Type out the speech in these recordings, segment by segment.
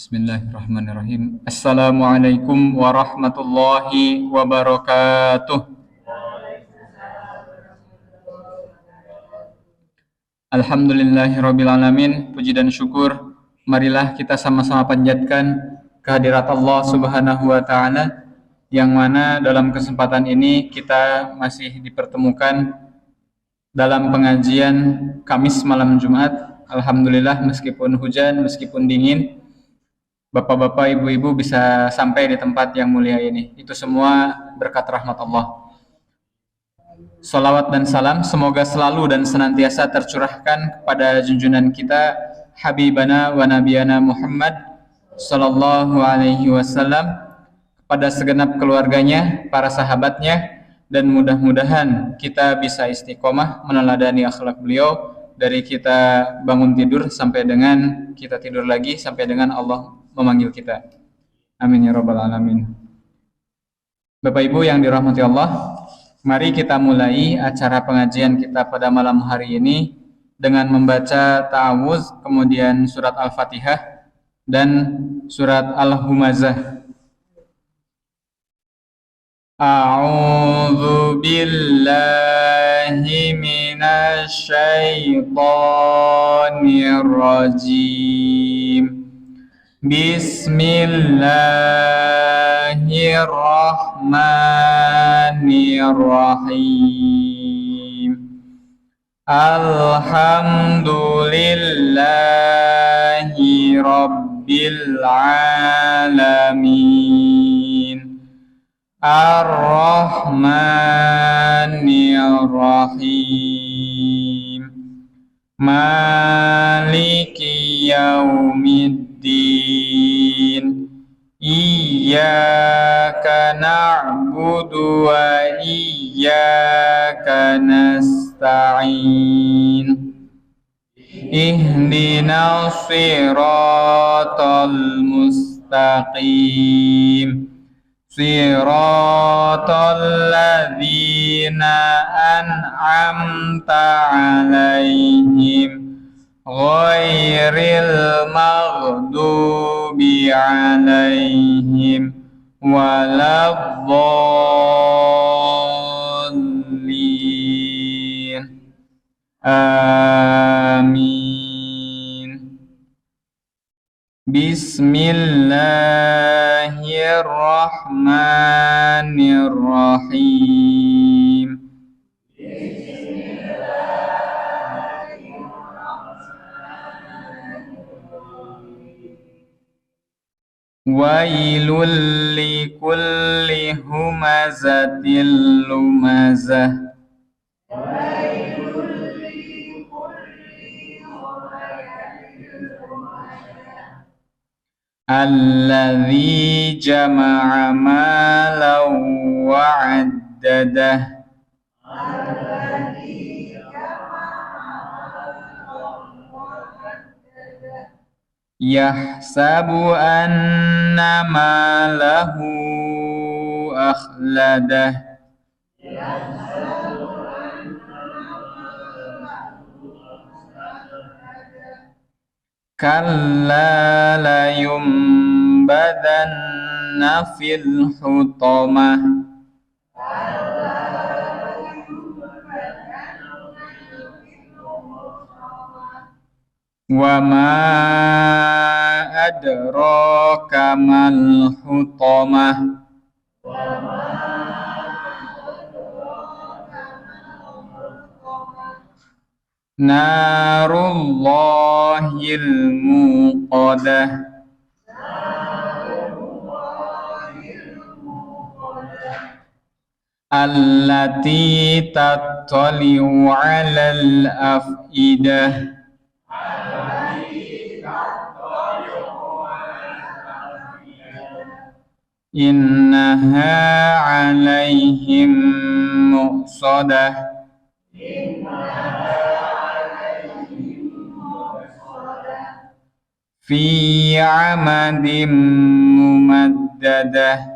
Bismillahirrahmanirrahim. Assalamualaikum warahmatullahi wabarakatuh. Alhamdulillahirrabbilalamin. Puji dan syukur marilah kita sama-sama panjatkan kehadirat Allah Subhanahu wa Ta'ala, yang mana dalam kesempatan ini kita masih dipertemukan dalam pengajian Kamis malam Jumat. Alhamdulillah, meskipun hujan, meskipun dingin, Bapak-bapak, ibu-ibu bisa sampai di tempat yang mulia ini. Itu semua berkat rahmat Allah. Salawat dan salam semoga selalu dan senantiasa tercurahkan kepada junjungan kita, Habibana wa Nabiyana Muhammad sallallahu alaihi wasallam, kepada segenap keluarganya, para sahabatnya, dan mudah-mudahan kita bisa istiqomah meneladani akhlak beliau dari kita bangun tidur sampai dengan kita tidur lagi, sampai dengan Allah memanggil kita. Amin ya rabbal alamin. Bapak Ibu yang dirahmati Allah, mari kita mulai acara pengajian kita pada malam hari ini dengan membaca ta'awuz, kemudian surat Al-Fatihah dan surat Al-Humazah. A'udzu billahi minasy syaithanir rajim. Bismillahirrahmanirrahim. Alhamdulillahi rabbil alamin. Ar-Rahmanir-Rahim. Maliki yaumiddin. Iyyaka na'budu wa iyyaka nasta'in. Ihdinas siratal mustaqim. Siratal ladzina an'amta 'alaihim ghairil maghdubi 'alaihim waladdallin. Amin. Bismillahirrahmanirrahim. Wailul likulli humazatil lumazah. Alladzi jama'a malan wa'addadah. Yahsabu anna malahu akhladah. Kalla la yumbadanna fil hutamah. Wa ma adraka mal hutamah. Narullahil muqadah. Allati tattali'u 'alal af'idah. Innaha 'alaihim muqsadah. Fi 'amadim mumaddadah.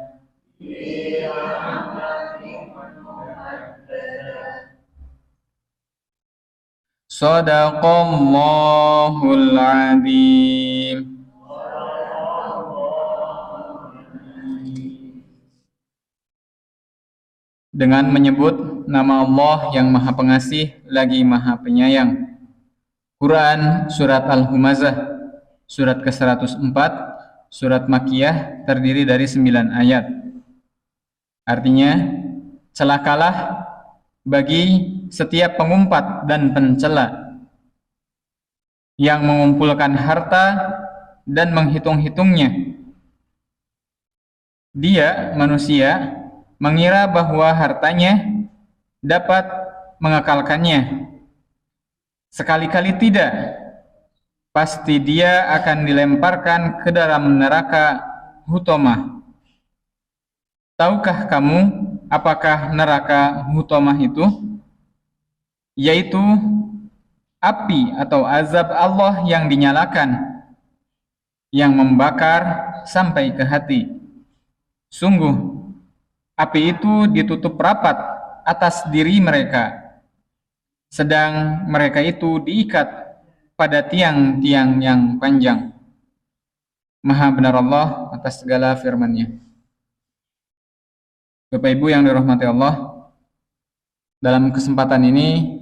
Shadaqallahul 'azim. dengan menyebut nama Allah yang Maha Pengasih lagi Maha Penyayang. Quran Surat Al-Humazah, surat ke-104, surat Makkiyah, terdiri dari 9 ayat. Artinya, celakalah bagi setiap pengumpat dan pencela yang mengumpulkan harta dan menghitung-hitungnya. Dia, manusia, mengira bahwa hartanya dapat mengekalkannya. Sekali-kali tidak. Pasti dia akan dilemparkan ke dalam neraka Hutomah. Tahukah kamu apakah neraka Hutomah itu? Yaitu api atau azab Allah yang dinyalakan, yang membakar sampai ke hati. Sungguh, api itu ditutup rapat atas diri mereka, sedang mereka itu diikat pada tiang-tiang yang panjang. Maha benar Allah atas segala firman-Nya. Bapak Ibu yang dirahmati Allah, dalam kesempatan ini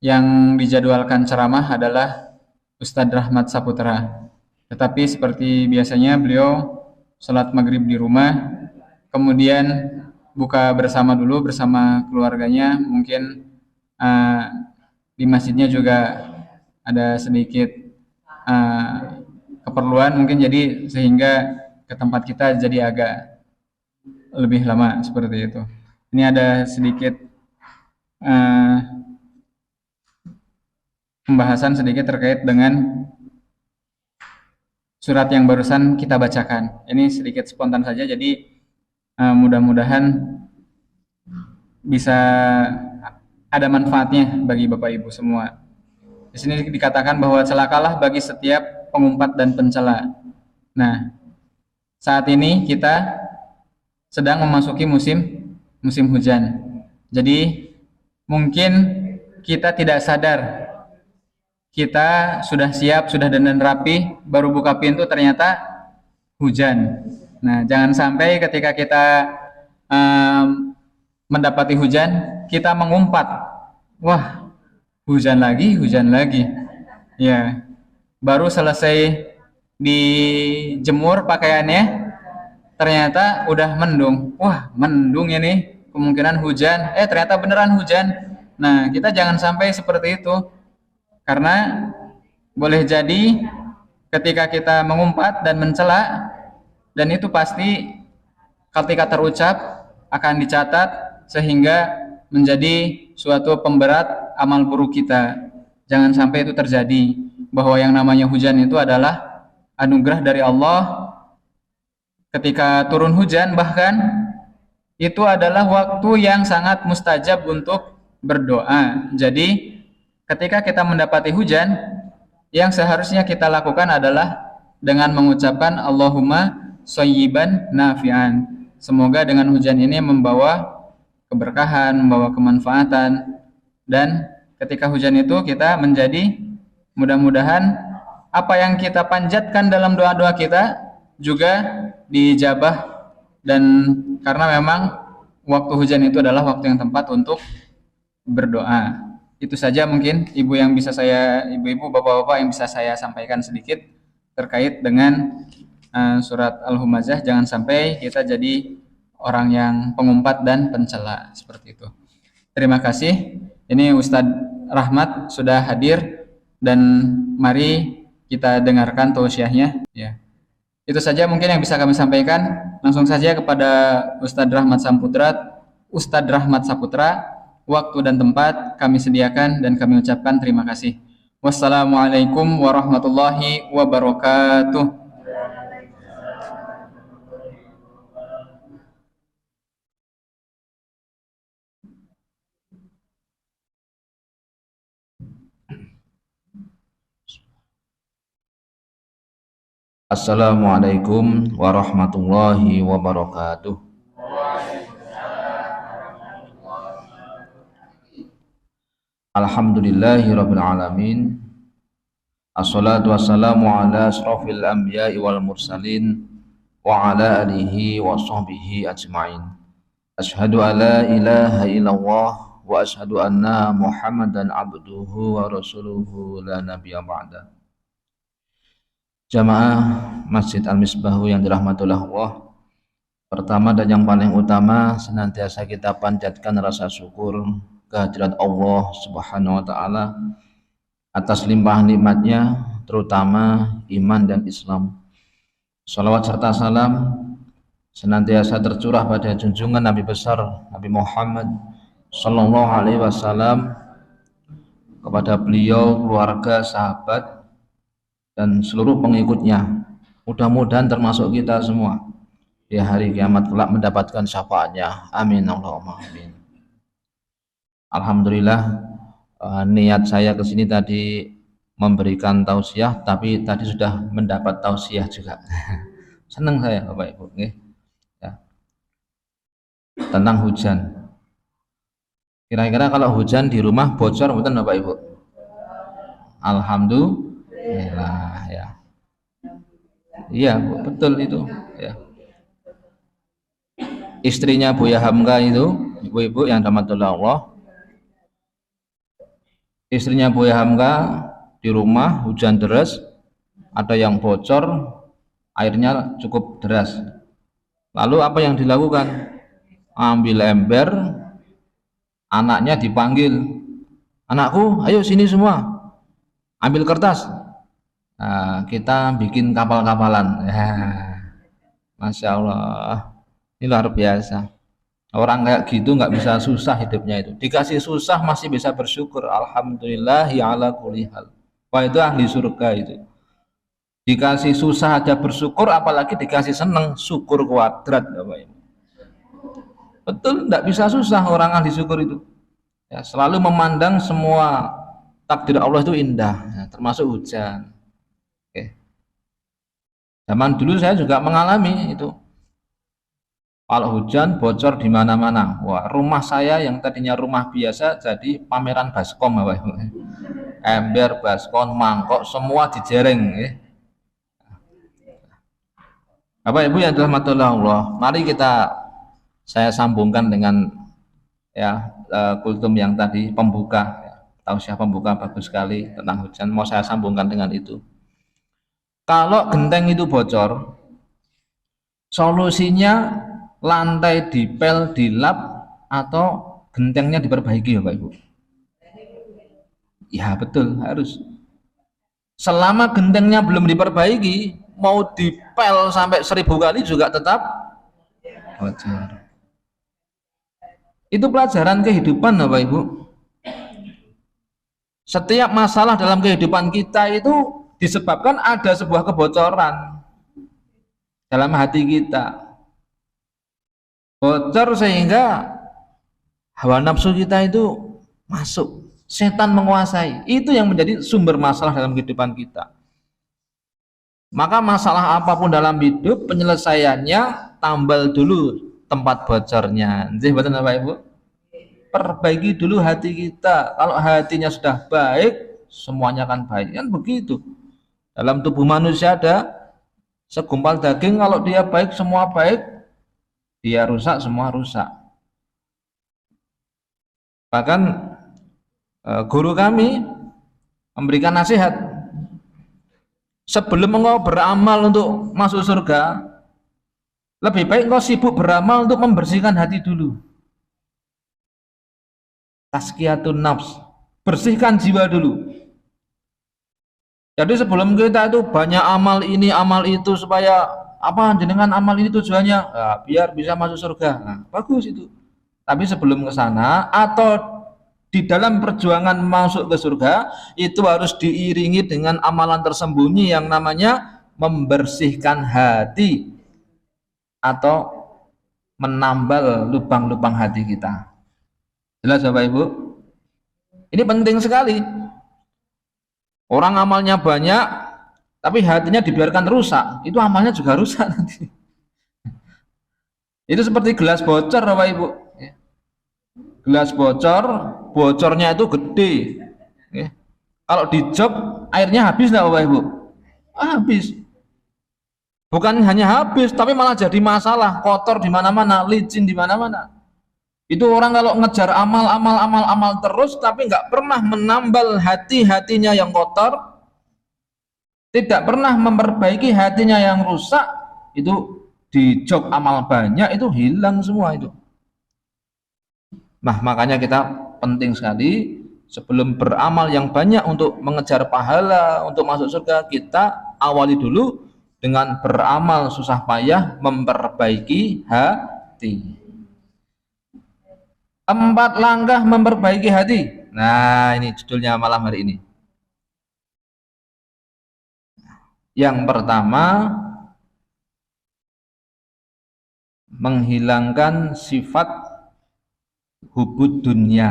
yang dijadwalkan ceramah adalah Ustadz Rahmat Saputra. Tetapi seperti biasanya beliau sholat maghrib di rumah, kemudian buka bersama dulu bersama keluarganya. Mungkin di masjidnya juga ada sedikit keperluan mungkin, jadi sehingga ke tempat kita jadi agak lebih lama seperti itu. Ini ada sedikit pembahasan sedikit terkait dengan surat yang barusan kita bacakan. Ini sedikit spontan saja, jadi mudah-mudahan bisa ada manfaatnya bagi Bapak Ibu semua. Di sini dikatakan bahwa celakalah bagi setiap pengumpat dan pencela. Nah, saat ini kita sedang memasuki musim hujan. Jadi mungkin kita tidak sadar, kita sudah siap, sudah dandan rapi, baru buka pintu ternyata hujan. Nah, jangan sampai ketika kita mendapati hujan, kita mengumpat, wah, hujan lagi. Ya, baru selesai dijemur pakaiannya, ternyata udah mendung. Wah, mendung ini, kemungkinan hujan. Ternyata beneran hujan. Nah, kita jangan sampai seperti itu. Karena boleh jadi ketika kita mengumpat dan mencela, dan itu pasti ketika terucap akan dicatat sehingga menjadi suatu pemberat amal buruk kita. Jangan sampai itu terjadi, bahwa yang namanya hujan itu adalah anugerah dari Allah. Ketika turun hujan bahkan itu adalah waktu yang sangat mustajab untuk berdoa. Jadi ketika kita mendapati hujan, yang seharusnya kita lakukan adalah dengan mengucapkan Allahumma shayyiban nafi'an. Semoga dengan hujan ini membawa keberkahan, membawa kemanfaatan. Dan ketika hujan itu kita menjadi, mudah-mudahan apa yang kita panjatkan dalam doa-doa kita juga dijabah. Dan karena memang waktu hujan itu adalah waktu yang tepat untuk berdoa. Itu saja mungkin ibu-ibu, bapak-bapak yang bisa saya sampaikan sedikit terkait dengan surat Al-Humazah. Jangan sampai kita jadi orang yang pengumpat dan pencela seperti itu. Terima kasih. Ini Ustadz Rahmat sudah hadir, dan mari kita dengarkan tausiahnya. Ya, itu saja mungkin yang bisa kami sampaikan. Langsung saja kepada Ustadz Rahmat Saputra. Waktu dan tempat kami sediakan dan kami ucapkan terima kasih. Wassalamualaikum warahmatullahi wabarakatuh. Assalamualaikum warahmatullahi wabarakatuh. Alhamdulillahirabbil alamin. Assalatu wassalamu ala asrofil anbiya'i wal mursalin wa ala alihi wa sahbihi ajma'in. Asyhadu an la ilaha illallah wa asyhadu anna Muhammadan abduhu wa rasuluhu la nabiyya ba'da. Jamaah Masjid Al-Misbahu yang dirahmati Allah, pertama dan yang paling utama senantiasa kita panjatkan rasa syukur kehadirat Allah Subhanahu wa taala atas limpah nikmatnya, terutama iman dan Islam. Salawat serta salam senantiasa tercurah pada junjungan Nabi besar Nabi Muhammad sallallahu alaihi wasallam, kepada beliau, keluarga, sahabat dan seluruh pengikutnya. Mudah-mudahan termasuk kita semua di hari kiamat kelak mendapatkan syafaatnya. Amin Allahumma amin. Alhamdulillah, niat saya ke sini tadi memberikan tausiah, tapi tadi sudah mendapat tausiah juga. Senang saya Bapak Ibu, ya. Tentang hujan. Kira-kira kalau hujan di rumah bocor betul Bapak Ibu? Alhamdulillah, ya. Iya betul itu, ya. Istrinya Buya Hamka itu, ibu-ibu yang dirahmati Allah, istrinya Buya Hamka di rumah hujan deras, ada yang bocor, airnya cukup deras. Lalu apa yang dilakukan? Ambil ember, anaknya dipanggil, anakku ayo sini semua, ambil kertas. Nah, kita bikin kapal-kapalan. Ya, Masya Allah, ini luar biasa. Orang kayak gitu nggak bisa susah hidupnya itu. Dikasih susah masih bisa bersyukur. Alhamdulillahi ala kulli hal. Wah, itu ahli surga itu. Dikasih susah aja bersyukur, apalagi dikasih seneng, syukur kuadrat. Betul, nggak bisa susah orang ahli syukur itu. Ya, selalu memandang semua takdir Allah itu indah, ya, termasuk hujan. Oke. Zaman dulu saya juga mengalami itu. Kalau hujan bocor di mana-mana. Wah, rumah saya yang tadinya rumah biasa jadi pameran baskom, ember, baskom, mangkok semua dijereng. Bapak Ibu yang dirahmati Allah, mari saya sambungkan dengan kultum yang tadi pembuka, tausiah pembuka bagus sekali tentang hujan. Mau saya sambungkan dengan itu. Kalau genteng itu bocor, solusinya lantai dipel, dilap, atau gentengnya diperbaiki ya Pak Ibu? Ya betul, harus. Selama gentengnya belum diperbaiki, mau dipel sampai 1000 kali juga tetap bocor. Itu pelajaran kehidupan Bapak Ibu. Setiap masalah dalam kehidupan kita itu disebabkan ada sebuah kebocoran dalam hati kita. Bocor sehingga hawa nafsu kita itu masuk, setan menguasai. Itu yang menjadi sumber masalah dalam kehidupan kita. Maka masalah apapun dalam hidup, penyelesaiannya tambal dulu tempat bocornya. Jadi betul Bapak Ibu? Perbaiki dulu hati kita. Kalau hatinya sudah baik, semuanya akan baik. Kan begitu. Dalam tubuh manusia ada segumpal daging, kalau dia baik semua baik, dia rusak semua rusak. Bahkan guru kami memberikan nasihat, sebelum engkau beramal untuk masuk surga, lebih baik engkau sibuk beramal untuk membersihkan hati dulu. Tazkiyatun nafs, bersihkan jiwa dulu. Jadi sebelum kita itu banyak amal ini amal itu, supaya apa jenengan amal ini tujuannya? Nah, biar bisa masuk surga. Nah, bagus itu. Tapi sebelum ke sana atau di dalam perjuangan masuk ke surga, itu harus diiringi dengan amalan tersembunyi yang namanya membersihkan hati atau menambal lubang-lubang hati kita. Jelas Bapak Ibu? Ini penting sekali. Orang amalnya banyak, tapi hatinya dibiarkan rusak, itu amalnya juga rusak nanti. Itu seperti gelas bocor Bapak Ibu. Gelas bocor, bocornya itu gede. Kalau dijog, airnya habis nggak Bapak Ibu? Habis. Bukan hanya habis, tapi malah jadi masalah, kotor di mana-mana, licin di mana-mana. Itu orang kalau ngejar amal terus tapi nggak pernah menambal hatinya yang kotor, tidak pernah memperbaiki hatinya yang rusak, itu di job amal banyak itu hilang semua itu. Nah, makanya kita penting sekali sebelum beramal yang banyak untuk mengejar pahala, untuk masuk surga, kita awali dulu dengan beramal susah payah memperbaiki hati. 4 langkah memperbaiki hati. Nah, ini judulnya malam hari ini. Yang pertama, menghilangkan sifat hubud dunia.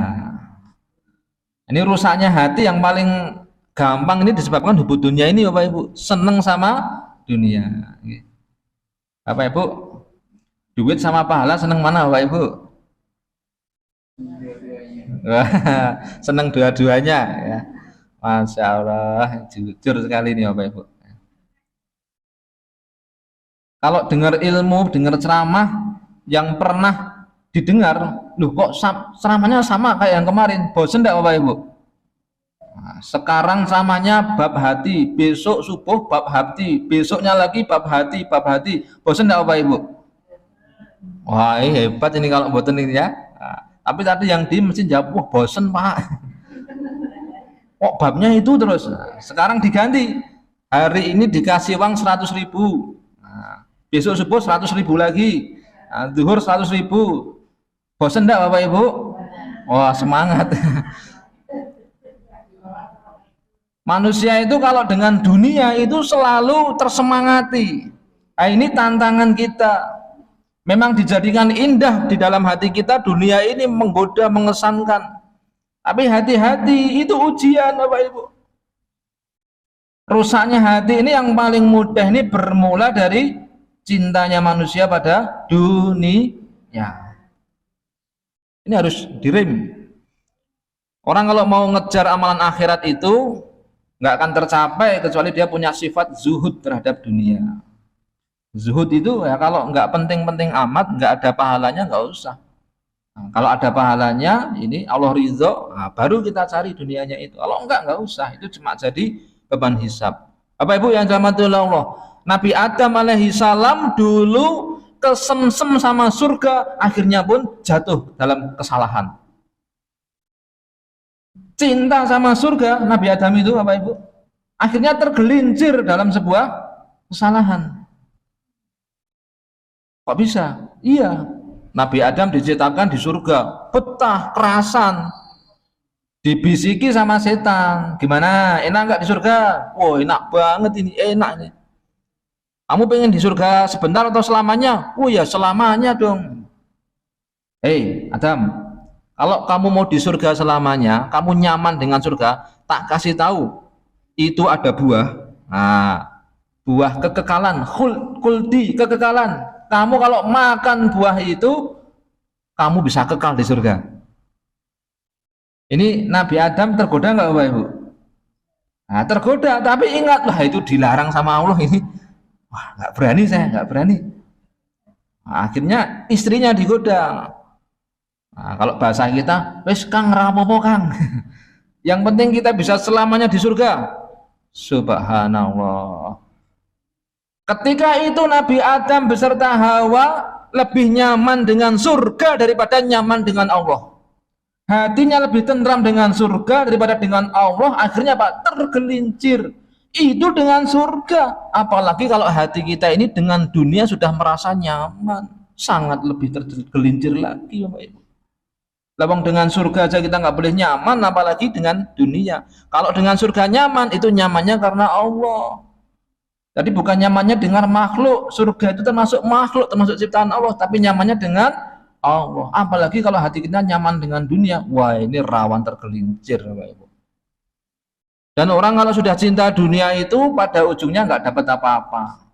Ini rusaknya hati yang paling gampang ini disebabkan hubud dunia ini, Bapak Ibu. Seneng sama dunia. Bapak Ibu, duit sama pahala seneng mana, Bapak Ibu? Seneng dua-duanya ya. Masya Allah, jujur sekali nih Bapak Ibu. Kalau dengar ilmu, dengar ceramah yang pernah didengar, loh kok ceramahnya sama kayak yang kemarin, bosen enggak Bapak Ibu? Nah, sekarang ceramahnya bab hati, besok subuh bab hati, besoknya lagi bab hati, bosen enggak Bapak Ibu? Wah, hebat ini kalau boten ini ya. Nah, tapi tadi yang di mesin jawab, wah bosen Pak. Kok babnya itu terus? Nah, sekarang diganti. Hari ini dikasih uang 100.000. Nah, besok subuh 100.000 lagi. Nah, zuhur 100.000. Bosen enggak Bapak Ibu? Wah, semangat. Manusia itu kalau dengan dunia itu selalu tersemangati. Nah, ini tantangan kita. Memang dijadikan indah di dalam hati kita, dunia ini menggoda, mengesankan. Tapi hati-hati, itu ujian Bapak Ibu. Rusaknya hati ini yang paling mudah ini bermula dari cintanya manusia pada dunia. Ini harus direm. Orang kalau mau ngejar amalan akhirat itu nggak akan tercapai kecuali dia punya sifat zuhud terhadap dunia. Zuhud itu ya kalau nggak penting-penting amat, nggak ada pahalanya nggak usah. Nah, kalau ada pahalanya, ini Allah ridho, nah, baru kita cari dunianya itu. Kalau nggak usah, itu cuma jadi beban hisab. Bapak Ibu yang dirahmati Allah, Nabi Adam alaihi salam dulu kesemsem sama surga, akhirnya pun jatuh dalam kesalahan. Cinta sama surga Nabi Adam itu Bapak Ibu, akhirnya tergelincir dalam sebuah kesalahan. Kok bisa? Iya, Nabi Adam diciptakan di surga, betah, kerasan, dibisiki sama setan. Gimana? Enak nggak di surga? Oh, enak banget ini, enak ini. Kamu pengen di surga sebentar atau selamanya? Oh ya, selamanya dong. Hei, Adam, kalau kamu mau di surga selamanya, kamu nyaman dengan surga, tak kasih tahu. Itu ada buah. Nah, buah kekekalan, khuldi, kekekalan. Kamu kalau makan buah itu, kamu bisa kekal di surga. Ini Nabi Adam tergoda nggak Bapak Ibu? Nah, tergoda, tapi ingatlah itu dilarang sama Allah ini. Wah, nggak berani saya, nggak berani. Nah, akhirnya istrinya digoda. Nah, kalau bahasa kita, wes Kang rapopo Kang. Yang penting kita bisa selamanya di surga. Subhanallah. Ketika itu Nabi Adam beserta Hawa lebih nyaman dengan surga daripada nyaman dengan Allah. Hatinya lebih tentram dengan surga daripada dengan Allah. Akhirnya Pak tergelincir. Itu dengan surga. Apalagi kalau hati kita ini dengan dunia sudah merasa nyaman, sangat lebih tergelincir lagi Bapak Ibu. Lawang dengan surga aja kita nggak boleh nyaman, apalagi dengan dunia. Kalau dengan surga nyaman, itu nyamannya karena Allah. Jadi bukan nyamannya dengan makhluk. Surga itu termasuk makhluk, termasuk ciptaan Allah, tapi nyamannya dengan Allah. Apalagi kalau hati kita nyaman dengan dunia, wah ini rawan tergelincir Bapak Ibu. Dan orang kalau sudah cinta dunia itu pada ujungnya nggak dapat apa-apa.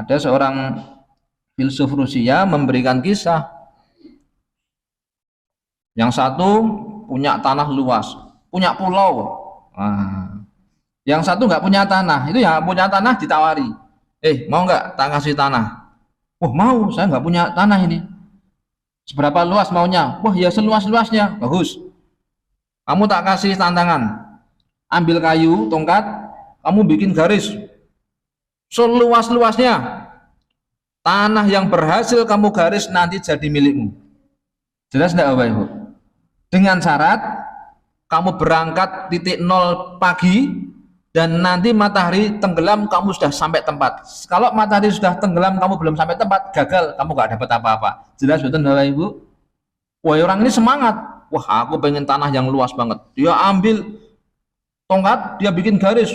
Ada seorang filsuf Rusia memberikan kisah. Yang satu punya tanah luas, punya pulau. Nah, yang satu nggak punya tanah, itu ya punya tanah ditawari, mau nggak tak kasih tanah? Oh mau, saya nggak punya tanah ini. Seberapa luas maunya? Wah, ya seluas-luasnya. Bagus. Kamu tak kasih tantangan. Ambil kayu, tongkat, kamu bikin garis seluas-luasnya. Tanah yang berhasil kamu garis nanti jadi milikmu. Jelas enggak Bapak Ibu? Dengan syarat kamu berangkat titik nol pagi dan nanti matahari tenggelam kamu sudah sampai tempat. Kalau matahari sudah tenggelam kamu belum sampai tempat, gagal, kamu gak dapat apa-apa. Jelas betul Bapak Ibu? Wah, orang ini semangat. Wah, aku pengen tanah yang luas banget. Dia ambil tongkat, dia bikin garis.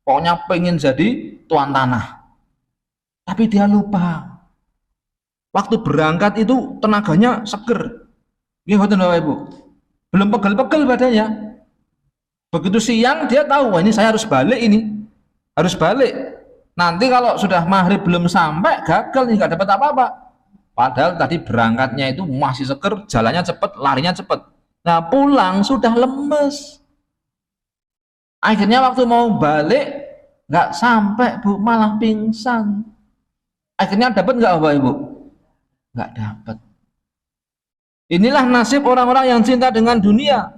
Pokoknya pengen jadi tuan tanah. Tapi dia lupa. Waktu berangkat itu tenaganya seger. Iya betul Bapak Ibu. Belum pegel-pegel badannya. Begitu siang dia tahu, wah ini saya harus balik ini. Harus balik. Nanti kalau sudah maghrib belum sampai, gagal nih, nggak dapat apa-apa. Padahal tadi berangkatnya itu masih seger, jalannya cepat, larinya cepat. Nah pulang sudah lemes. Akhirnya waktu mau balik nggak sampai Bu, malah pingsan. Akhirnya dapat nggak Bapak Ibu? Nggak dapat. Inilah nasib orang-orang yang cinta dengan dunia.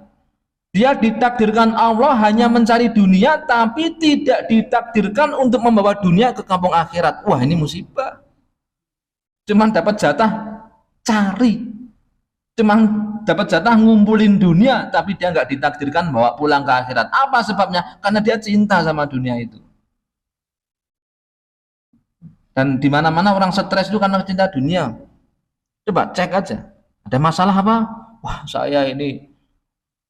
Dia ditakdirkan Allah hanya mencari dunia, tapi tidak ditakdirkan untuk membawa dunia ke kampung akhirat. Wah, ini musibah. Cuman dapat jatah cari, cuman dapat jatah ngumpulin dunia, tapi dia nggak ditakdirkan bawa pulang ke akhirat. Apa sebabnya? Karena dia cinta sama dunia itu. Dan di mana-mana orang stres itu karena cinta dunia. Coba cek aja. Ada masalah apa? Wah, saya ini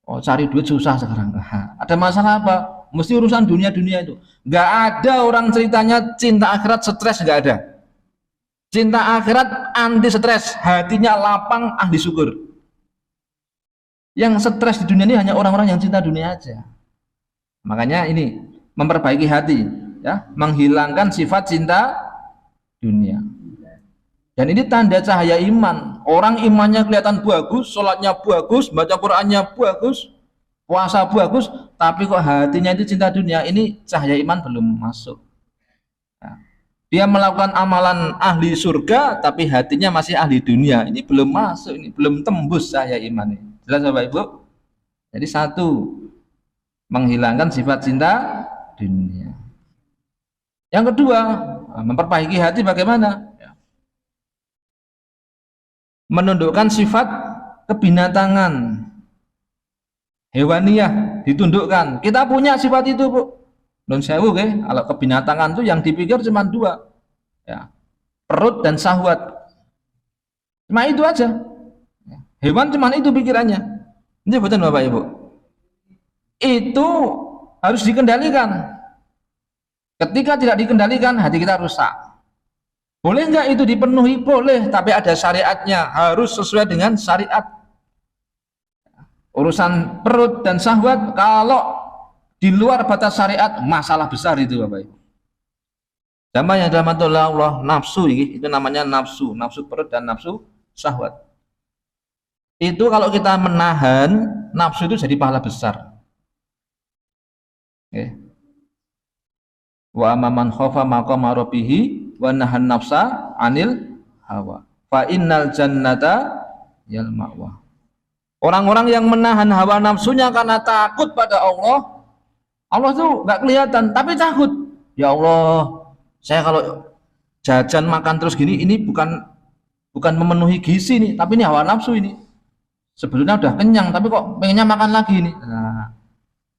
cari duit susah sekarang. Ada masalah apa? Mesti urusan dunia-dunia itu. Nggak ada orang ceritanya cinta akhirat stres, nggak ada. Cinta akhirat anti stres, hatinya lapang, ahli syukur. Yang stres di dunia ini hanya orang-orang yang cinta dunia aja. Makanya ini memperbaiki hati, ya, menghilangkan sifat cinta dunia. Dan ini tanda cahaya iman. Orang imannya kelihatan bagus, sholatnya bagus, baca Qur'annya bagus, puasa bagus, tapi kok hatinya itu cinta dunia. Ini cahaya iman belum masuk. Dia melakukan amalan ahli surga tapi hatinya masih ahli dunia. Ini belum masuk, ini belum tembus cahaya iman ini. Jelas Bapak Ibu? Jadi satu, menghilangkan sifat cinta dunia. Yang kedua, memperbaiki hati bagaimana? Menundukkan sifat kebinatangan, hewaniyah, ditundukkan. Kita punya sifat itu Bu. Non sewu kalau kebinatangan itu yang dipikir cuma dua, ya, perut dan syahwat. Cuma itu aja. Hewan cuma itu pikirannya. Ini betul Bapak Ibu. Itu harus dikendalikan. Ketika tidak dikendalikan, hati kita rusak. Boleh nggak itu dipenuhi? Boleh, tapi ada syariatnya. Harus sesuai dengan syariat. Urusan perut dan syahwat, kalau di luar batas syariat, masalah besar itu Bapak Ibu. Sama yang dalam Allah, nafsu itu namanya nafsu, nafsu perut dan nafsu syahwat. Itu kalau kita menahan nafsu itu jadi pahala besar. Oke. Wa amman khafa maqama rabbih wa nahan nafsa 'anil hawa. Fa innal jannata yal ma'wa. Orang-orang yang menahan hawa nafsunya karena takut pada Allah, Allah tuh nggak kelihatan, tapi takut. Ya Allah, saya kalau jajan makan terus gini, ini bukan memenuhi gizi nih, tapi ini hawa nafsu ini. Sebetulnya udah kenyang, tapi kok pengennya makan lagi nih. Nah,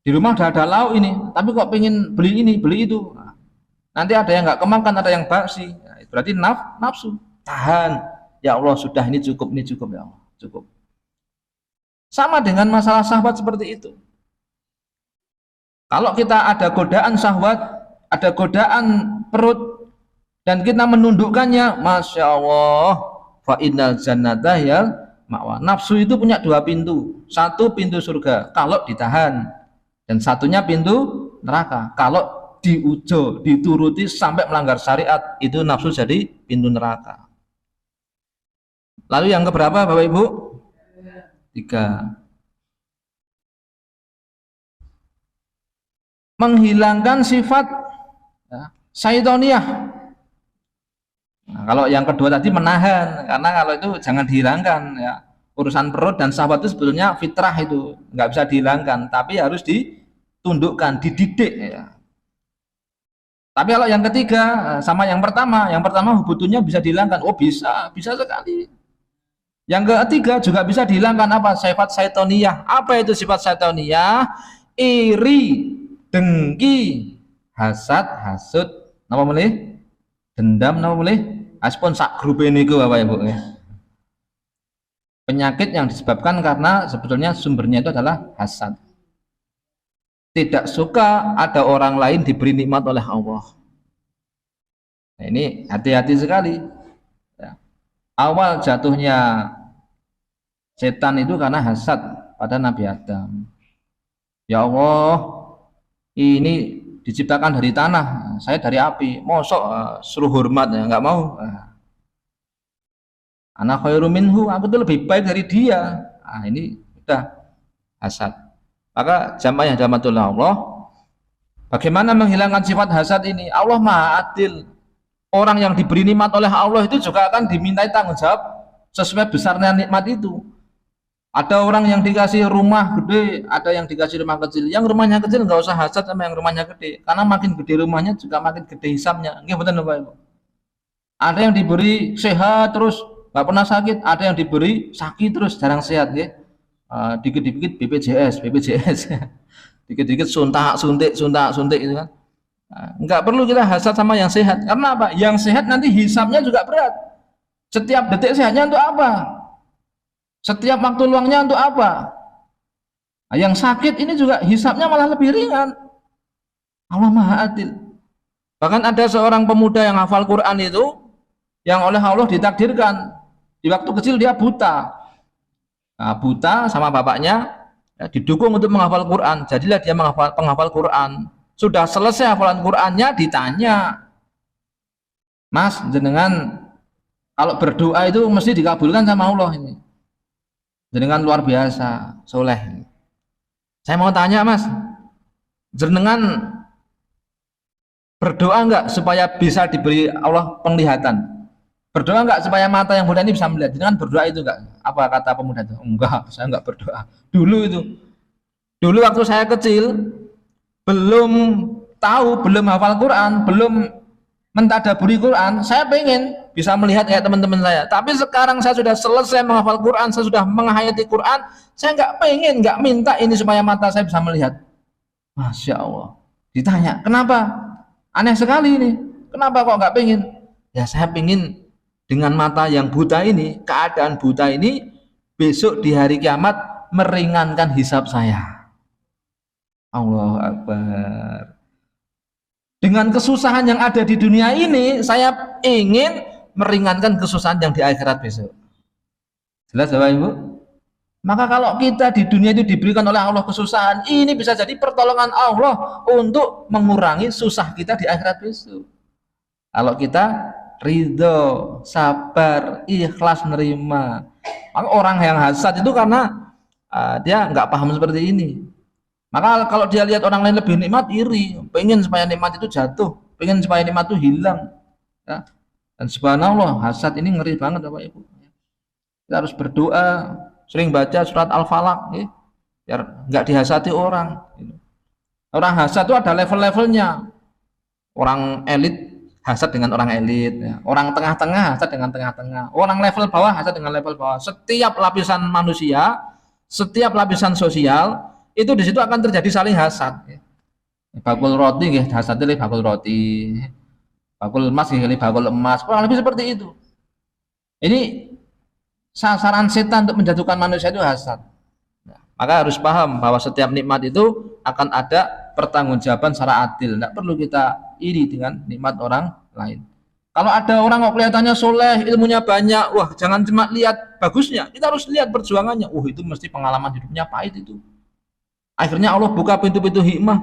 di rumah udah ada lauk ini, tapi kok pengen beli ini, beli itu. Nah, nanti ada yang nggak kemakan, ada yang basi. Nah, berarti nafsu. Tahan. Ya Allah, sudah ini cukup ya Allah, cukup. Sama dengan masalah sahabat seperti itu. Kalau kita ada godaan syahwat, ada godaan perut, dan kita menundukkannya, Masya Allah, fa innal jannata yal ma'wa. Nafsu itu punya dua pintu. Satu pintu surga, kalau ditahan. Dan satunya pintu neraka. Kalau diujo, dituruti sampai melanggar syariat, itu nafsu jadi pintu neraka. Lalu yang keberapa Bapak Ibu? 3. Menghilangkan sifat syaitoniyah. Nah, kalau yang kedua tadi menahan, karena kalau itu jangan dihilangkan ya. Urusan perut dan syahwat itu sebetulnya fitrah, itu nggak bisa dihilangkan, tapi harus ditundukkan, dididik ya. Tapi kalau yang ketiga sama yang pertama hubungannya bisa dihilangkan. Oh bisa, bisa sekali. Yang ketiga juga bisa dihilangkan apa? Sifat syaitoniyah. Apa itu sifat syaitoniyah? Iri, dengki, hasad, hasud, napa boleh? Dendam, napa boleh? Aspun sak grup ini ke Bapak Ibu ya. Penyakit yang disebabkan karena sebetulnya sumbernya itu adalah hasad. Tidak suka ada orang lain diberi nikmat oleh Allah. Nah, ini hati-hati sekali ya. Awal jatuhnya setan itu karena hasad pada Nabi Adam. Ya Allah, ini diciptakan dari tanah, saya dari api, mosok suruh hormat ya, nggak mau. Anak khairu minhu, aku tuh lebih baik dari dia. Ini udah hasad. Maka jamaah yang dirahmatullah Allah, bagaimana menghilangkan sifat hasad ini? Allah Maha Adil. Orang yang diberi nikmat oleh Allah itu juga akan dimintai tanggung jawab sesuai besarnya nikmat itu. Ada orang yang dikasih rumah gede, ada yang dikasih rumah kecil. Yang rumahnya kecil nggak usah hasad sama yang rumahnya gede, karena makin gede rumahnya juga makin gede hisabnya. Nggih betul Bapak Ibu. Ada yang diberi sehat terus nggak pernah sakit, ada yang diberi sakit terus jarang sehat ya. Dikit-dikit BPJS dikit-dikit suntik itu kan. Nggak perlu kita hasad sama yang sehat, karena apa? Yang sehat nanti hisabnya juga berat. Setiap detik sehatnya untuk apa? Setiap waktu luangnya untuk apa? Yang sakit ini juga hisabnya malah lebih ringan. Allah Maha Adil. Bahkan ada seorang pemuda yang hafal Quran itu, yang oleh Allah ditakdirkan di waktu kecil dia buta. Buta sama bapaknya ya, didukung untuk menghafal Quran. Jadilah dia penghafal Quran. Sudah selesai hafalan Qurannya, ditanya, Mas, jenengan kalau berdoa itu mesti dikabulkan sama Allah ini. Jenengan luar biasa, soleh. Saya mau tanya, Mas, jenengan berdoa enggak supaya bisa diberi Allah penglihatan? Berdoa enggak supaya mata yang buta ini bisa melihat? Jenengan berdoa itu enggak? Apa kata pemuda itu? Enggak, saya enggak berdoa. Dulu waktu saya kecil, belum tahu, belum hafal Quran, belum mentadaburi Quran, saya pengen bisa melihat kayak teman-teman saya. Tapi sekarang saya sudah selesai menghafal Quran, saya sudah menghayati Quran, saya nggak minta ini supaya mata saya bisa melihat. Masya Allah. Ditanya, kenapa? Aneh sekali ini. Kenapa kok nggak pengen? Ya saya pengen dengan mata yang buta ini, keadaan buta ini, besok di hari kiamat meringankan hisab saya. Allahu Akbar. Dengan kesusahan yang ada di dunia ini, saya ingin meringankan kesusahan yang di akhirat besok. Jelas Bapak Ibu? Maka kalau kita di dunia itu diberikan oleh Allah kesusahan, ini bisa jadi pertolongan Allah untuk mengurangi susah kita di akhirat besok. Kalau kita ridho, sabar, ikhlas menerima. Maka orang yang hasad itu karena dia nggak paham seperti ini. Maka kalau dia lihat orang lain lebih nikmat, iri, pengen supaya nikmat itu jatuh, pengen supaya nikmat itu hilang ya. Dan subhanallah, hasad ini ngeri banget Bapak Ibu. Kita harus berdoa, sering baca surat Al-Falaq ya, biar nggak dihasati orang. Orang hasad itu ada level-levelnya. Orang elit hasad dengan orang elit ya. Orang tengah-tengah hasad dengan tengah-tengah, orang level bawah hasad dengan level bawah. Setiap lapisan manusia, setiap lapisan sosial itu di situ akan terjadi saling hasad. Bakul roti nggih hasadnya bakul roti, bakul emas nggih bakul emas, kurang lebih seperti itu. Ini sasaran setan untuk menjatuhkan manusia itu hasad. Maka harus paham bahwa setiap nikmat itu akan ada pertanggungjawaban secara adil. Tidak perlu kita iri dengan nikmat orang lain. Kalau ada orang kok kelihatannya soleh, ilmunya banyak, wah jangan cuma lihat bagusnya, kita harus lihat perjuangannya. Itu mesti pengalaman hidupnya pahit itu. Akhirnya Allah buka pintu-pintu hikmah,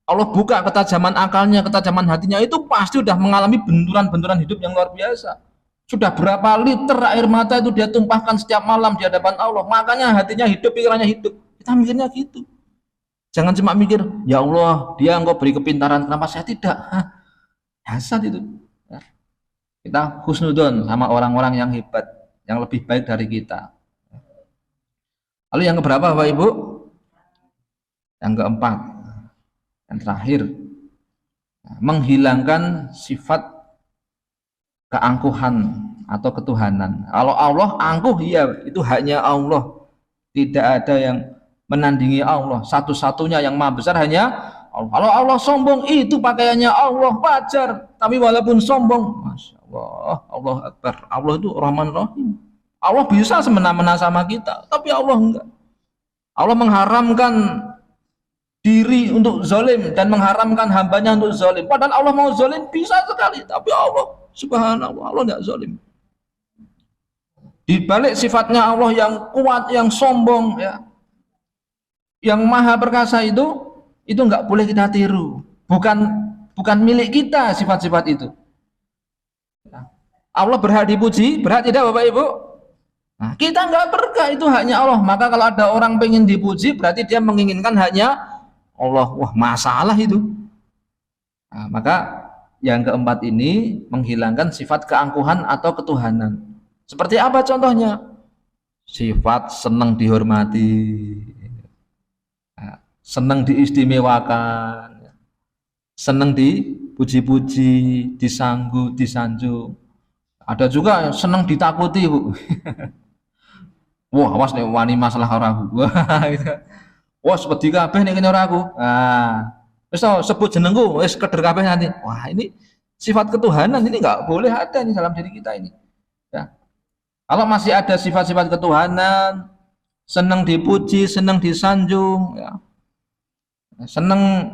Allah buka ketajaman akalnya, ketajaman hatinya, itu pasti sudah mengalami benturan-benturan hidup yang luar biasa. Sudah berapa liter air mata itu dia tumpahkan setiap malam di hadapan Allah, makanya hatinya hidup, pikirannya hidup. Kita mikirnya gitu. Jangan cuma mikir, ya Allah dia engkau beri kepintaran, kenapa saya tidak? Hasad itu. Kita husnudon sama orang-orang yang hebat, yang lebih baik dari kita. Lalu yang keberapa Bapak Ibu? Yang keempat, yang terakhir, menghilangkan sifat keangkuhan atau ketuhanan. Kalau Allah angkuh, iya itu haknya Allah. Tidak ada yang menandingi Allah. Satu-satunya yang maha besar hanya Allah. Kalau Allah sombong, itu pakaiannya Allah, wajar. Tapi walaupun sombong, Masya Allah, Allah Akbar. Allah itu Rahman Rahim. Allah bisa semena-mena sama kita, tapi Allah enggak. Allah mengharamkan diri untuk zalim dan mengharamkan hambanya untuk zalim. Padahal Allah mau zalim bisa sekali, tapi Allah subhanallah, Allah enggak zalim. Di balik sifatnya Allah yang kuat, yang sombong, ya, yang maha perkasa itu enggak boleh kita tiru. Bukan milik kita sifat-sifat itu. Allah berhak dipuji, berhak tidak Bapak Ibu? Nah, kita enggak berhak, itu haknya Allah. Maka kalau ada orang pengen dipuji, berarti dia menginginkan haknya Allah. Wah, masalah itu. Nah, maka yang keempat ini menghilangkan sifat keangkuhan atau ketuhanan. Seperti apa contohnya? Sifat senang dihormati, senang diistimewakan, senang dipuji-puji, disanjung. Ada juga senang ditakuti, Bu. Wah, awas nek wani masalah karo aku. Wah, seperti kabeh nek kene ora aku. Nah, wis sebut jenengku, wis keder kabeh nanti. Wah, ini sifat ketuhanan ini enggak boleh ada nih dalam diri kita ini. Ya. Kalau masih ada sifat-sifat ketuhanan, senang dipuji, senang disanjung, ya, senang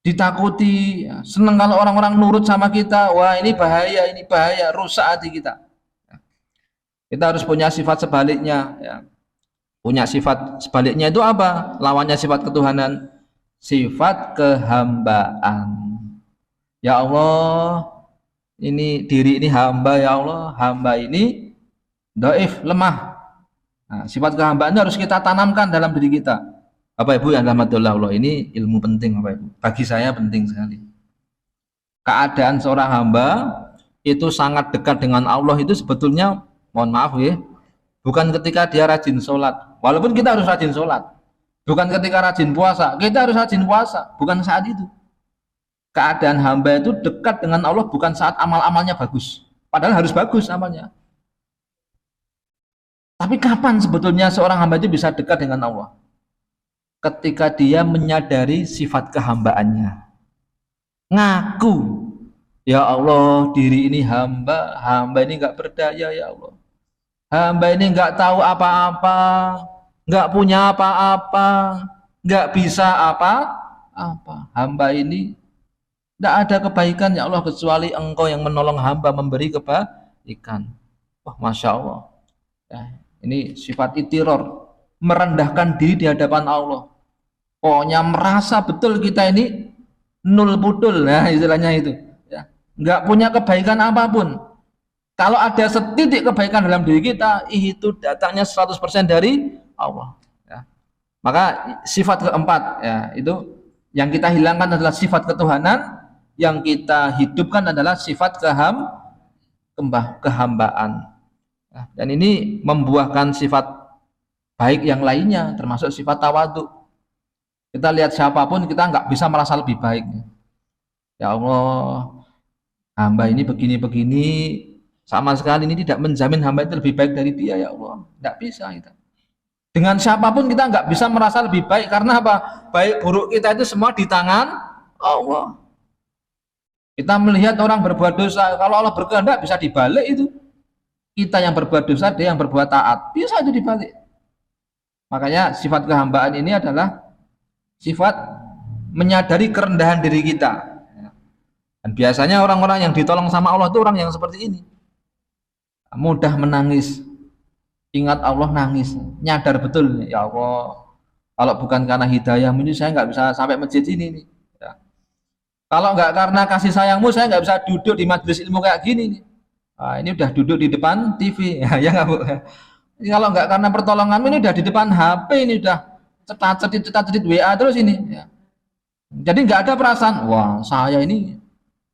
ditakuti, ya, senang kalau orang-orang nurut sama kita, wah ini bahaya, rusak hati kita. Ya. Kita harus punya sifat sebaliknya. Ya. Punya sifat sebaliknya itu apa? Lawannya sifat ketuhanan, sifat kehambaan. Ya Allah, ini diri ini hamba, ya Allah, hamba ini dhaif, lemah. Nah, sifat kehambaan itu harus kita tanamkan dalam diri kita. Bapak Ibu yang rahmatullah Allah, ini ilmu penting Bapak Ibu. Bagi saya penting sekali. Keadaan seorang hamba itu sangat dekat dengan Allah itu sebetulnya, mohon maaf ya, bukan ketika dia rajin sholat. Walaupun kita harus rajin sholat. Bukan ketika rajin puasa. Kita harus rajin puasa. Bukan saat itu. Keadaan hamba itu dekat dengan Allah bukan saat amal-amalnya bagus. Padahal harus bagus amalnya. Tapi kapan sebetulnya seorang hamba itu bisa dekat dengan Allah? Ketika dia menyadari sifat kehambaannya. Ngaku, ya Allah, diri ini hamba ini enggak berdaya ya Allah. Hamba ini enggak tahu apa-apa, enggak punya apa-apa, enggak bisa apa-apa. Hamba ini enggak ada kebaikan ya Allah kecuali Engkau yang menolong hamba memberi kebaikan. Wah, Masya Allah. Ya. Ini sifat itiror, merendahkan diri di hadapan Allah. Pokoknya merasa betul kita ini nul pudul, ya istilahnya itu. Ya. Nggak punya kebaikan apapun. Kalau ada setitik kebaikan dalam diri kita, itu datangnya 100% dari Allah. Ya. Maka sifat keempat, ya itu yang kita hilangkan adalah sifat ketuhanan, yang kita hidupkan adalah sifat kehambaan. Dan ini membuahkan sifat baik yang lainnya, termasuk sifat tawadhu. Kita lihat siapapun, kita nggak bisa merasa lebih baik. Ya Allah, hamba ini begini-begini, sama sekali ini tidak menjamin hamba itu lebih baik dari dia, ya Allah. Nggak bisa kita. Dengan siapapun kita nggak bisa merasa lebih baik, karena apa? Baik buruk kita itu semua di tangan Allah. Kita melihat orang berbuat dosa, kalau Allah berkehendak bisa dibalik itu. Kita yang berbuat dosa, dia yang berbuat taat, bisa itu dibalik. Makanya sifat kehambaan ini adalah sifat menyadari kerendahan diri kita. Dan biasanya orang-orang yang ditolong sama Allah itu orang yang seperti ini, mudah menangis, ingat Allah nangis, nyadar betul, ya Allah, kalau bukan karena hidayah ini saya nggak bisa sampai masjid ini nih. Ya. Kalau nggak karena kasih sayangmu saya nggak bisa duduk di majelis ilmu kayak gini nih. Nah, ini udah duduk di depan TV, ya nggak Bu? Ini kalau nggak karena pertolongan ini udah di depan HP, ini udah cetat-cetit WA terus ini. Ya. Jadi nggak ada perasaan, wah saya ini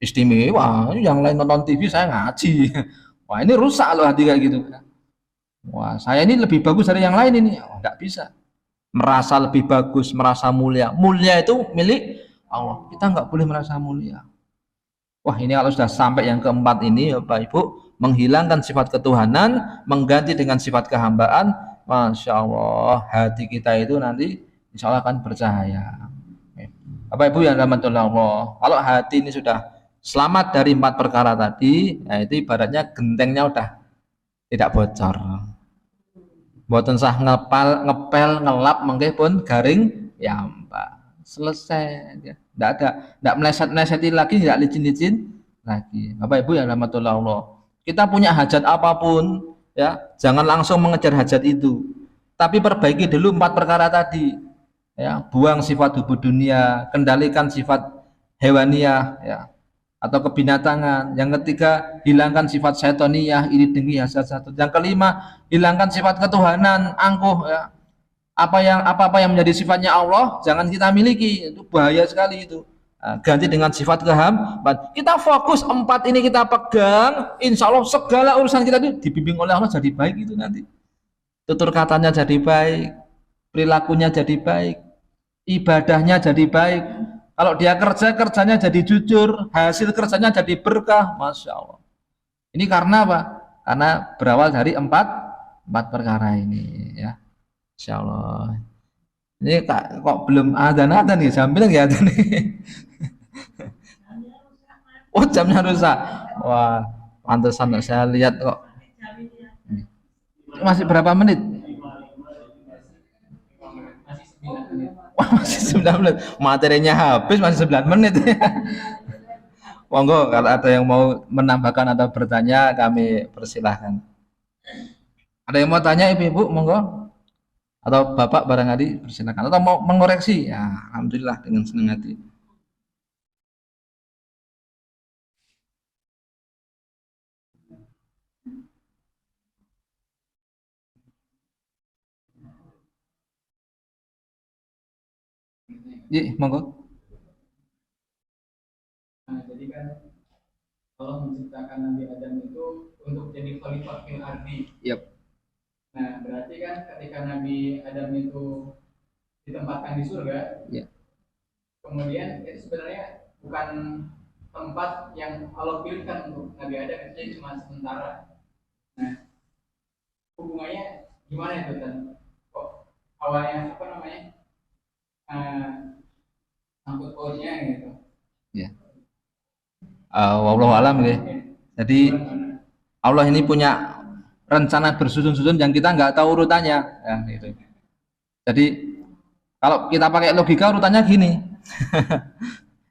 istimewa, yang lain nonton TV saya ngaji. Wah ini rusak loh hati kayak gitu. Wah saya ini lebih bagus dari yang lain ini, oh, nggak bisa. Merasa lebih bagus, merasa mulia. Mulia itu milik Allah. Kita nggak boleh merasa mulia. Wah ini kalau sudah sampai yang keempat ini, Bapak Ibu, menghilangkan sifat ketuhanan, mengganti dengan sifat kehambaan, Masya Allah, hati kita itu nanti insya Allah akan bercahaya. Bapak Ibu yang dirahmati Allah, kalau hati ini sudah selamat dari 4 perkara tadi, nah itu ibaratnya gentengnya udah tidak bocor. Boten sah ngepel, ngelap, mengke pun garing, ya Mbak, selesai. Tidak meleset-meleseti lagi, tidak licin-licin lagi. Bapak Ibu yang dirahmati Allah, kita punya hajat apapun, ya jangan langsung mengejar hajat itu, tapi perbaiki dulu 4 perkara tadi. Ya, buang sifat hubud dunia, kendalikan sifat hewaniyah, ya, atau kebinatangan. Yang ketiga, hilangkan sifat syaitoniyah, iri dengki, hasad. Yang kelima, hilangkan sifat ketuhanan, angkuh, ya. Apa-apa yang menjadi sifatnya Allah jangan kita miliki, itu bahaya sekali itu. Nah, ganti dengan sifat kehambaan. Kita fokus 4 ini kita pegang, insya Allah segala urusan kita itu dibimbing oleh Allah jadi baik itu nanti. Tutur katanya jadi baik, perilakunya jadi baik, ibadahnya jadi baik. Kalau dia kerjanya jadi jujur, hasil kerjanya jadi berkah, Masya Allah. Ini karena apa? Karena berawal dari 4 perkara ini, ya. Insya Allah. Ini kok belum ada nih, jam bilang ya ada nih. Oh jamnya rusak. Wah, pantesan saya lihat kok. Masih berapa menit? Wah, masih 9 menit. Materinya habis masih 9 menit. Monggo kalau ada yang mau menambahkan atau bertanya kami persilahkan. Ada yang mau tanya Ibu-ibu, monggo. Atau Bapak barangkali persilakan. Atau mau mengoreksi, ya alhamdulillah dengan senang hati. Iya, monggo. Nah, jadi kan Allah menciptakan Nabi Adam itu untuk jadi khalifah fil ardi. Yep. Nah, berarti kan ketika Nabi Adam itu ditempatkan di surga, yeah. Kemudian itu sebenarnya bukan tempat yang Allah pilihkan untuk Nabi Adam, itu jadi cuma sementara. Nah, hubungannya gimana itu kan? Kok awalnya apa namanya? Sangkut pautnya gitu. Ya. Wallahu alam ya. Jadi Allah ini punya rencana bersusun-susun yang kita nggak tahu urutannya, ya, gitu. Jadi kalau kita pakai logika urutannya gini.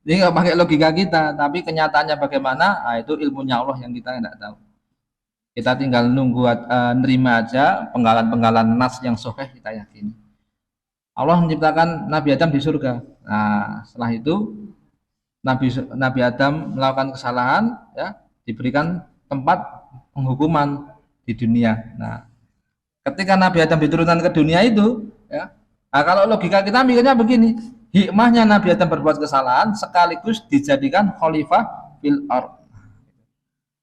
Ini nggak pakai logika kita, tapi kenyataannya bagaimana? Nah, itu ilmunya Allah yang kita nggak tahu. Kita tinggal nunggu nerima aja penggalan-penggalan nas yang sahih kita yakini. Allah menciptakan Nabi Adam di surga. Nah, setelah itu Nabi Adam melakukan kesalahan, ya, diberikan tempat penghukuman di dunia. Nah, ketika Nabi Adam diturunkan ke dunia itu, ya, nah kalau logika kita mikirnya begini, hikmahnya Nabi Adam berbuat kesalahan sekaligus dijadikan khalifah fil ardh.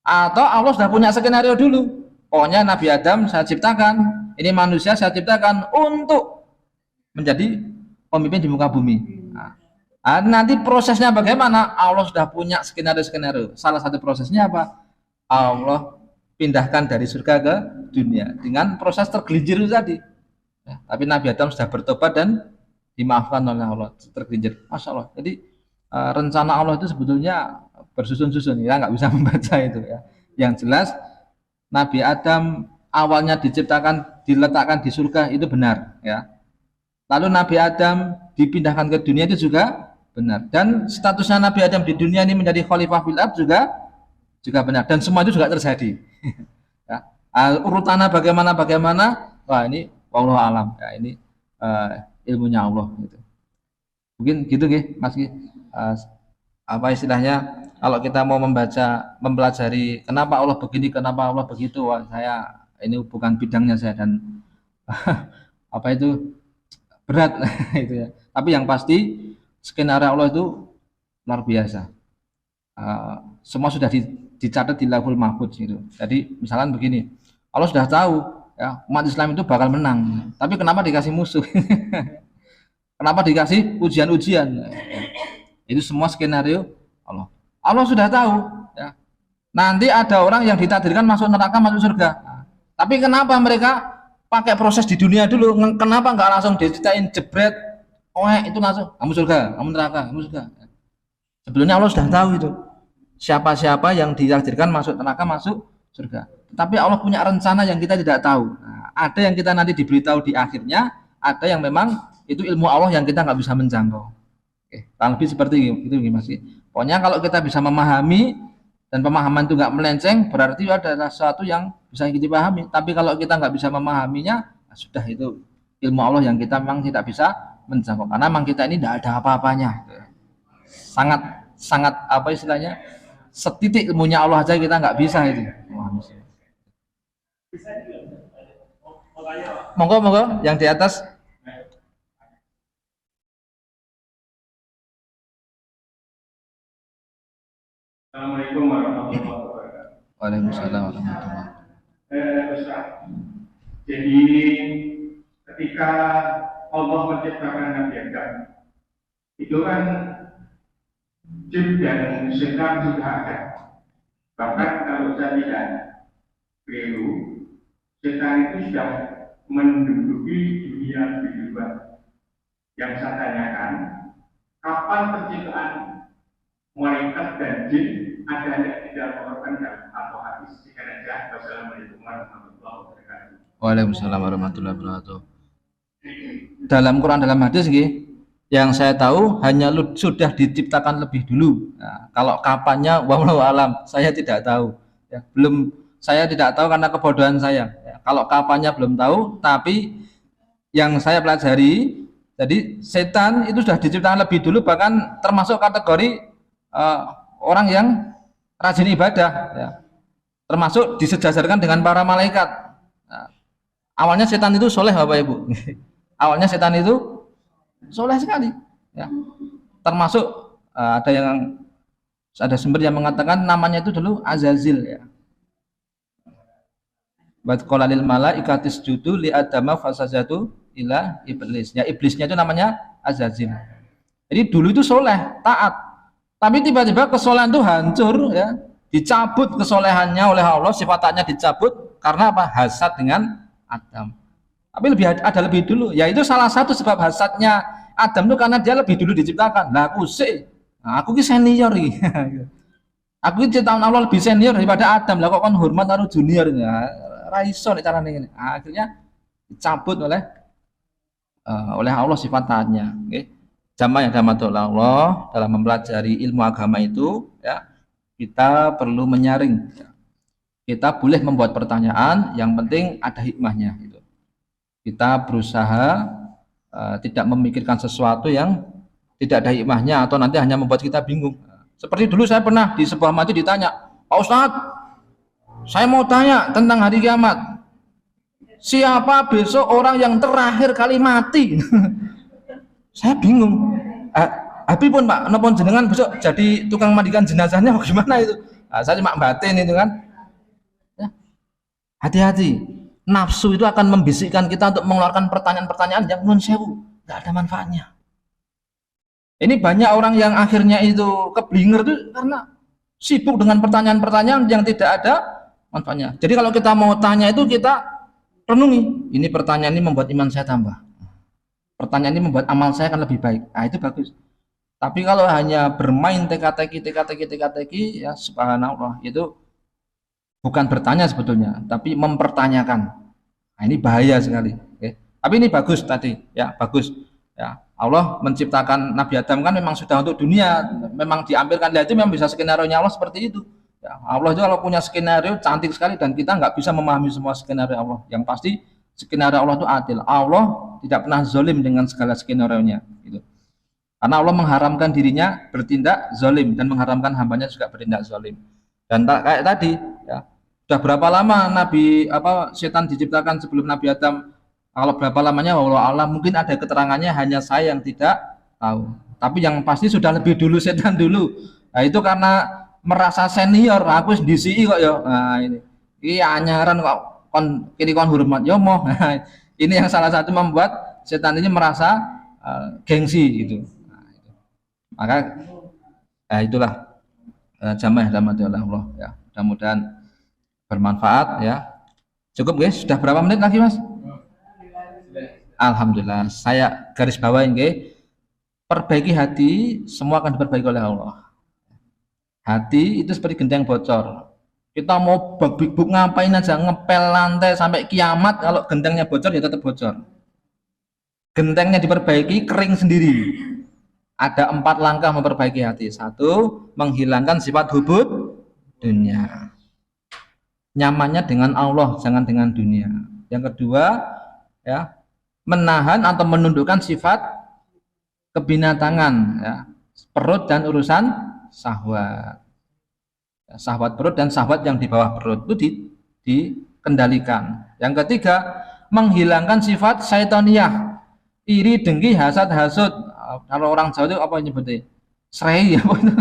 Atau Allah sudah punya skenario dulu, pokoknya Nabi Adam saya ciptakan, ini manusia saya ciptakan untuk menjadi pemimpin di muka bumi. Nah, nanti prosesnya bagaimana? Allah sudah punya skenario-skenario. Salah satu prosesnya apa? Allah pindahkan dari surga ke dunia dengan proses tergelincir itu tadi. Ya, tapi Nabi Adam sudah bertobat dan dimaafkan oleh Allah, tergelincir. Masya Allah. Jadi rencana Allah itu sebetulnya bersusun-susun. Ya nggak bisa membaca itu ya. Yang jelas Nabi Adam awalnya diciptakan, diletakkan di surga itu benar, ya. Lalu Nabi Adam dipindahkan ke dunia itu juga benar, dan statusnya Nabi Adam di dunia ini menjadi khalifah fil ardh juga benar, dan semua itu juga terjadi. Ya. Urutannya bagaimana, wah ini wallahu alam, ya, ini ilmunya Allah gitu. Mungkin gitu Mas apa istilahnya, kalau kita mau mempelajari kenapa Allah begini, kenapa Allah begitu, wah saya ini bukan bidangnya saya, dan apa itu berat itu ya. Tapi yang pasti skenario Allah itu luar biasa. semua sudah dicatat di Lauhul Mahfudz gitu. Jadi misalkan begini, Allah sudah tahu ya umat Islam itu bakal menang, tapi kenapa dikasih musuh? Kenapa dikasih ujian-ujian? Itu semua skenario Allah. Allah sudah tahu ya. Nanti ada orang yang ditakdirkan masuk neraka, masuk surga. Tapi kenapa mereka pakai proses di dunia dulu? Kenapa nggak langsung diceritain jebret? Oh itu langsung kamu surga, kamu neraka, kamu surga. Sebelumnya Allah sudah tahu itu. Siapa-siapa yang ditakdirkan masuk neraka, masuk surga. Tapi Allah punya rencana yang kita tidak tahu. Nah, ada yang kita nanti diberitahu di akhirnya, ada yang memang itu ilmu Allah yang kita nggak bisa menjangkau. Oke, kurang lebih seperti itu Mas. Pokoknya kalau kita bisa memahami dan pemahaman itu nggak melenceng, berarti ada sesuatu yang bisa kita pahami. Tapi kalau kita nggak bisa memahaminya, nah sudah itu ilmu Allah yang kita memang tidak bisa menjangkau. Karena memang kita ini tidak ada apa-apanya. Sangat apa istilahnya? Setitik ilmunya Allah aja kita nggak bisa itu. Monggo yang di atas. Assalamualaikum warahmatullahi wabarakatuh. Waalaikumsalam warahmatullahi wabarakatuh. Ustaz, jadi ketika Allah menciptakan Nabi Adam, itu kan jin dan setan sudah ada. Bahkan kalau saya tidak keliru, setan itu sudah menduduki dunia di luar. Yang saya tanyakan, kapan penciptaan malaikat dan jin ada yang tidak mengeluarkan atau hadis sekian aja. Wassalamualaikum warahmatullahi wabarakatuh. Waalaikumsalam warahmatullahi wabarakatuh. Dalam Quran, dalam hadis yang saya tahu hanya sudah diciptakan lebih dulu. Nah, kalau kapannya wallahu alam saya tidak tahu. Ya, saya tidak tahu karena kebodohan saya. Ya, kalau kapannya belum tahu, tapi yang saya pelajari, jadi setan itu sudah diciptakan lebih dulu, bahkan termasuk kategori orang yang rajin ibadah, ya. Termasuk disejajarkan dengan para malaikat. Nah, awalnya setan itu soleh Bapak Ibu. Awalnya setan itu soleh sekali, ya. Termasuk ada sumber yang mengatakan namanya itu dulu Azazil, ya. Wa qala lil malaikatis judu li adama fasajatu ila iblis. Ya, iblisnya itu namanya Azazil. Jadi dulu itu soleh, taat. Tapi tiba-tiba kesolehan itu hancur, ya. Dicabut kesolehannya oleh Allah, sifatnya dicabut karena apa? Hasad dengan Adam. Tapi ada lebih dulu, yaitu salah satu sebab hasadnya Adam itu karena dia lebih dulu diciptakan. Nah aku ki senior iki. Aku ciptaan Allah lebih senior daripada Adam. Lah kok kan hormat karo junior. Nah, ra iso nek carane ngene. Akhirnya dicabut oleh Allah sifatnya. Nggih. Jamaah yang dirahmati Allah, dalam mempelajari ilmu agama itu, ya, kita perlu menyaring. Kita boleh membuat pertanyaan, yang penting ada hikmahnya. Gitu. Kita berusaha tidak memikirkan sesuatu yang tidak ada hikmahnya atau nanti hanya membuat kita bingung. Seperti dulu saya pernah di sebuah masjid ditanya, Pak Ustadz, saya mau tanya tentang hari kiamat. Siapa besok orang yang terakhir kali mati? Saya bingung. Habis pun Pak, napa jenengan besok jadi tukang mandikan jenazahnya bagaimana itu? Nah, saya cuma batin itu kan. Ya. Hati-hati. Nafsu itu akan membisikkan kita untuk mengeluarkan pertanyaan-pertanyaan yang nun sewu, nggak ada manfaatnya. Ini banyak orang yang akhirnya itu keblinger itu karena sibuk dengan pertanyaan-pertanyaan yang tidak ada manfaatnya. Jadi kalau kita mau tanya itu kita renungi. Ini pertanyaan ini membuat iman saya tambah. Pertanyaan ini membuat amal saya akan lebih baik. Nah itu bagus. Tapi kalau hanya bermain teka-teki, ya subhanallah, itu bukan bertanya sebetulnya, tapi mempertanyakan. Nah, ini bahaya sekali. Oke. Tapi ini bagus tadi, ya bagus. Ya Allah menciptakan Nabi Adam kan memang sudah untuk dunia, memang diambilkan. Lihat itu memang bisa skenario-nya Allah seperti itu. Ya, Allah itu kalau punya skenario cantik sekali dan kita nggak bisa memahami semua skenario Allah. Yang pasti skenario Allah itu adil. Allah tidak pernah zalim dengan segala skenario-nya. Gitu. Karena Allah mengharamkan dirinya bertindak zalim dan mengharamkan hambanya juga bertindak zalim. Dan kayak tadi, ya, sudah berapa lama setan diciptakan sebelum Nabi Adam? Kalau berapa lamanya, Allah mungkin ada keterangannya, hanya saya yang tidak tahu. Tapi yang pasti sudah lebih dulu setan dulu. Nah, itu karena merasa senior, aku wis DCI kok ya. Nah, ini anyaran kok kon hormat ya moh. Ini yang salah satu membuat setan ini merasa gengsi gitu. Nah, itu. Maka itulah jamaah rahmati Allah ya. Mudah-mudahan bermanfaat ya. Cukup guys, sudah berapa menit lagi Mas? Alhamdulillah. Saya garis bawain guys. Perbaiki hati, semua akan diperbaiki oleh Allah. Hati itu seperti genteng bocor. Kita mau bak-bik-buk ngapain aja, ngepel lantai sampai kiamat, kalau gentengnya bocor ya tetap bocor. Gentengnya diperbaiki, kering sendiri. Ada 4 langkah memperbaiki hati. 1, menghilangkan sifat hubud dunia. Nyamannya dengan Allah, jangan dengan dunia. Yang kedua, ya, menahan atau menundukkan sifat kebinatangan, ya, perut dan urusan syahwat. Syahwat perut dan syahwat yang di bawah perut itu dikendalikan. Yang ketiga, menghilangkan sifat syaitaniyah, iri, dengki, hasad, hasud. Kalau orang Jawa itu apa nyebutnya? Serai, apa itu?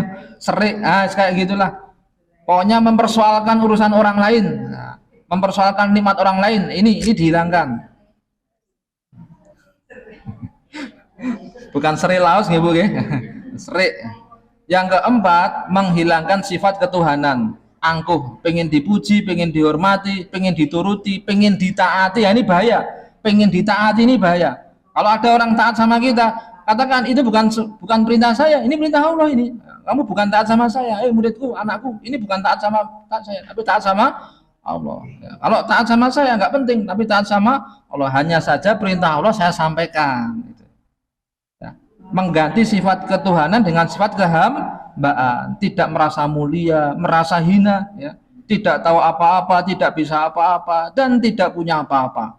Serik, kayak gitulah. Pokoknya mempersoalkan urusan orang lain, mempersoalkan nikmat orang lain, ini dihilangkan. Bukan serai laos nggih Bu nggih. Serik. Yang keempat, menghilangkan sifat ketuhanan, angkuh, pengen dipuji, pengen dihormati, pengen dituruti, pengen ditaati, ya ini bahaya. Pengen ditaati ini bahaya. Kalau ada orang taat sama kita, katakan itu bukan perintah saya, ini perintah Allah ini. Kamu bukan taat sama saya, muridku, anakku, ini bukan taat sama saya, tapi taat sama Allah. Ya, kalau taat sama saya nggak penting, tapi taat sama Allah, hanya saja perintah Allah saya sampaikan. Mengganti sifat ketuhanan dengan sifat kehambaan, tidak merasa mulia, merasa hina, ya, tidak tahu apa-apa, tidak bisa apa-apa, dan tidak punya apa-apa.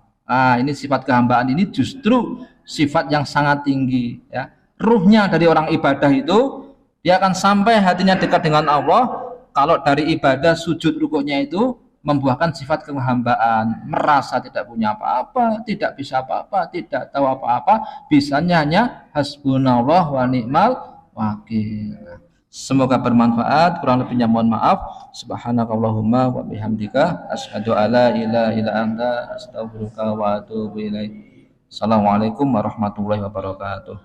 Ini sifat kehambaan ini justru sifat yang sangat tinggi, ya. Ruhnya dari orang ibadah itu, dia akan sampai hatinya dekat dengan Allah kalau dari ibadah sujud rukuknya itu membuahkan sifat kehambaan, merasa tidak punya apa-apa, tidak bisa apa-apa, tidak tahu apa-apa, bisanya hanya hasbunallah wa ni'mal wakil. Semoga bermanfaat, kurang lebihnya mohon maaf. Subhanakallahumma wa bihamdika asyhadu alla ilaha illa anta astaghfiruka wa atubu ilaik. Assalamualaikum warahmatullahi wabarakatuh.